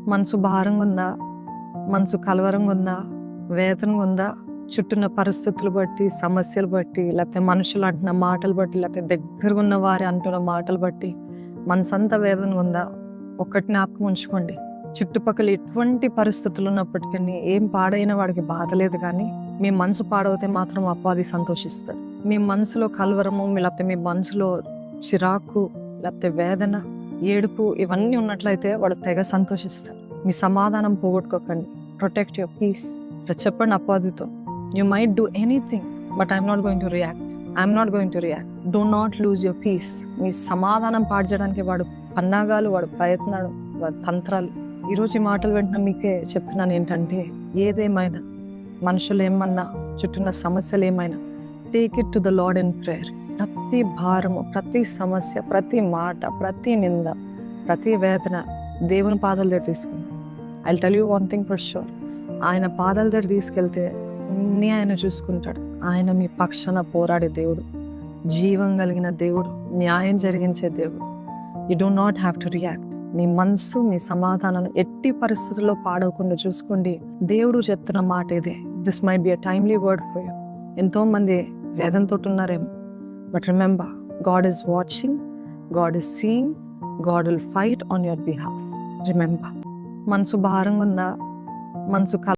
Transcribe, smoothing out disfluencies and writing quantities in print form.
మనసు భారంగా ఉందా? మనసు కలవరంగా ఉందా? వేదనగా ఉందా? చుట్టూన్న పరిస్థితులు బట్టి, సమస్యలు బట్టి, లేకపోతే మనుషులు అంటున్న మాటలు బట్టి, లేకపోతే దగ్గరగా ఉన్న వారి అంటున్న మాటలు బట్టి మనసంతా వేదనగా ఉందా? ఒక్కటి జ్ఞాపకం ఉంచుకోండి, చుట్టుపక్కల ఎటువంటి పరిస్థితులు ఉన్నప్పటికీ ఏం పాడైన వాడికి బాధ లేదు, కానీ మీ మనసు పాడవుతే మాత్రం అపవాది సంతోషిస్తాడు. మీ మనసులో కలవరము, లేకపోతే మీ మనసులో చిరాకు, లేకపోతే వేదన, ఏడుపు ఇవన్నీ ఉన్నట్లయితే వాడు తెగ సంతోషిస్తాడు. మీ సమాధానం పోగొట్టుకోకండి. Protect your peace. చెప్పండి అపవాదితో, you might do anything but I'm not going to react. I'm not going to react. Do not lose your peace. మీ సమాధానం పాడు చేయడానికి వాడు పన్నాగాలు, వాడు ప్రయత్నాలు, వాడి తంత్రాలు. ఈరోజు ఈ మాటలు వెంటనే మీకే చెప్తున్నాను ఏంటంటే, ఏదేమైనా, మనుషులు ఏమన్నా, చుట్టూన్న సమస్యలు ఏమైనా, take it to the lord in prayer. ప్రతి భారము, ప్రతి సమస్య, ప్రతి మాట, ప్రతి నింద, ప్రతి వేదన దేవుని పాదాల దగ్గర తీసుకుని, I will tell you one thing for sure, ఆయన పాదాల దగ్గర తీసుకెళ్తే అన్నీ ఆయన చూసుకుంటాడు. ఆయన మీ పక్షాన పోరాడే దేవుడు, జీవం కలిగిన దేవుడు, న్యాయం జరిగించే దేవుడు. You do not have to react. మీ మనసు, మీ సమాధానాన్ని ఎట్టి పరిస్థితుల్లో పాడవకుండా చూసుకోండి. దేవుడు చెప్తున్న మాట ఇదే. This might be a timely word for you. ఎంతో మంది వేదంతో ఉన్నారేమో, but remember, God is watching, God is seeing, God will fight on your behalf. Remember. మనసు భారంగా ఉందా? మనసు